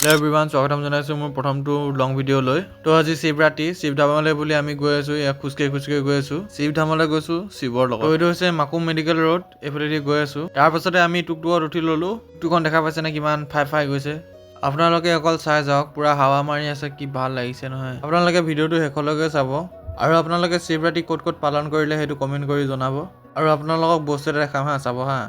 Hello' everyone, স্বাগতম জনাইছোঁ মোৰ প্ৰথমটো লং ভিডিঅ'লৈ। তো আজি শিৱৰাত্ৰি, শিৱধামলৈ বুলি আমি গৈ আছোঁ। ইয়াত খোজকাঢ়ি গৈ আছোঁ। শিৱধামলৈ গৈছোঁ শিৱৰ লগত। এইটো হৈছে মাকুম মেডিকেল ৰোড, এইফালেদি গৈ আছোঁ। তাৰ পাছতে আমি টুকটুকত উঠি ল'লোঁ। টুকটুকখন দেখা পাইছেনে কিমান ফাই গৈছে। আপোনালোকে অকল চাই যাওক, পুৰা হাৱা মাৰি আছে, কি ভাল লাগিছে নহয়। আপোনালোকে ভিডিঅ'টো শেষলৈকে চাব আৰু আপোনালোকে শিৱৰাত্ৰি ক'ত পালন কৰিলে সেইটো কমেণ্ট কৰি জনাব। আৰু আপোনালোকক বস্তু এটা দেখাম হা, চাব হা।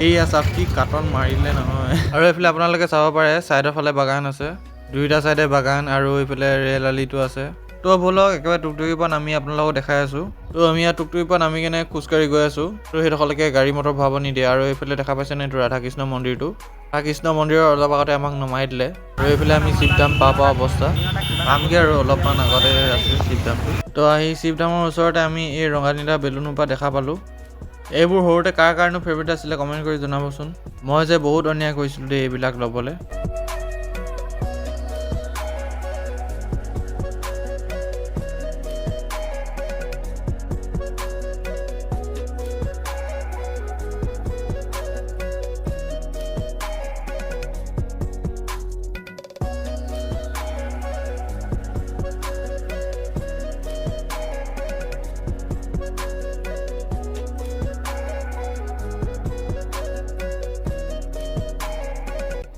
এইয়া চাওক কি কাটন মাৰিলে নহয়। আৰু এইফালে আপোনালোকে চাব পাৰে চাইডৰ ফালে বাগান আছে, দুইটা চাইডে বাগান আৰু এইফালে ৰেল আলিটো আছে। তো ব'লক একেবাৰে টুকটুকিৰ পৰা নামি আপোনালোকক দেখাই আছোঁ। তো আমি ইয়াত টুকটুকিৰ পৰা নামি কেনে খোজকাঢ়ি গৈ আছোঁ। তো সেইডোখৰলৈকে গাড়ী মটৰ ভৰাব নিদিয়ে। আৰু এইফালে দেখা পাইছেনে এইটো ৰাধাকৃষ্ণ মন্দিৰটো। ৰাধাকৃষ্ণ মন্দিৰৰ অলপ আগতে আমাক নমাই দিলে। আৰু এইফালে আমি শিৱধাম পোৱা অৱস্থা পামগৈ আৰু অলপমান আগতে আছে শিৱধামটো। তো আহি শিৱধামৰ ওচৰতে আমি এই ৰঙানীলা বেলুনৰপৰা দেখা পালোঁ। এইবোৰ সৰুতে কাৰ কাৰণেও ফেভৰেট আছিলে কমেণ্ট কৰি জনাবচোন। মই যে বহুত অন্যায় কৰিছিলোঁ দেই এইবিলাক ল'বলৈ।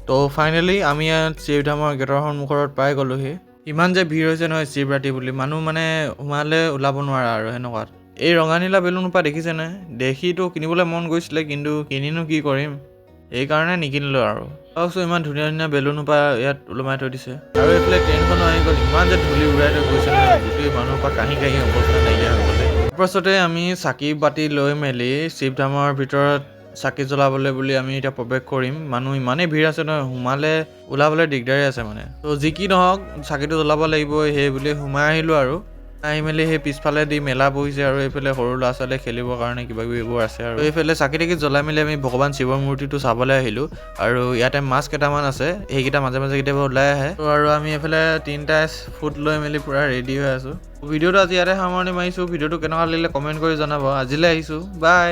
তো ফাইনেলি আমি ইয়াত শিৱধামৰ গেটৰ সন্মুখত পাই গ'লোহি। ইমান যে ভিৰ হৈছে নহয় শিৱৰাত্ৰি বুলি, মানুহ মানে সোমালে ওলাব নোৱাৰা আৰু সেনেকুৱাত। এই ৰঙানীলা বেলুনৰপৰা দেখিছেনে, দেখিতো কিনিবলৈ মন গৈছিলে, কিন্তু কিনিনো কি কৰিম, এইকাৰণে নিকিনিলোঁ আৰু। চাওকচোন ইমান ধুনীয়া বেলুনৰপৰা ইয়াত ওলমাই থৈ দিছে। আৰু এইফালে ট্ৰেইনখনো আহি গ'ল, ইমান যে ধূলি উৰাই থৈ গৈছে নহয়, গোটেই মানুহৰ পৰা কাঢ়ি অৱস্থা নাইকিয়া হৈ গ'লে। তাৰপাছতে আমি চাকি বাতি লৈ মেলি শিৱধামৰ ভিতৰত চাকি জ্বলাবলৈ বুলি আমি এতিয়া প্ৰৱেশ কৰিম। মানুহ ইমানেই ভিৰ আছে নহয়, সোমালে ওলাবলৈ দিগদাৰী আছে মানে। তো যি কি নহওক চাকিটো জ্বলাব লাগিব, সেই বুলি সোমাই আহিলোঁ আৰু। আহি মেলি সেই পিছফালে দি মেলা বহিছে আৰু এইফালে সৰু ল'ৰা ছোৱালীয়ে খেলিবৰ কাৰণে কিবা কিবি এইবোৰ আছে। আৰু এইফালে চাকি তাকি জ্বলাই মেলি আমি ভগৱান শিৱৰ মূৰ্তিটো চাবলৈ আহিলোঁ। আৰু ইয়াতে মাছ কেইটামান আছে, সেইকেইটা মাজে কেতিয়াবা ওলাই আহে। তো আৰু আমি এইফালে 3টা ফুট লৈ মেলি পূৰা ৰেডি হৈ আছোঁ। ভিডিঅ'টো আজি ইয়াতে সামৰণি মাৰিছোঁ। ভিডিঅ'টো কেনেকুৱা লাগিলে কমেণ্ট কৰি জনাব। আজিলৈ আহিছোঁ, বাই।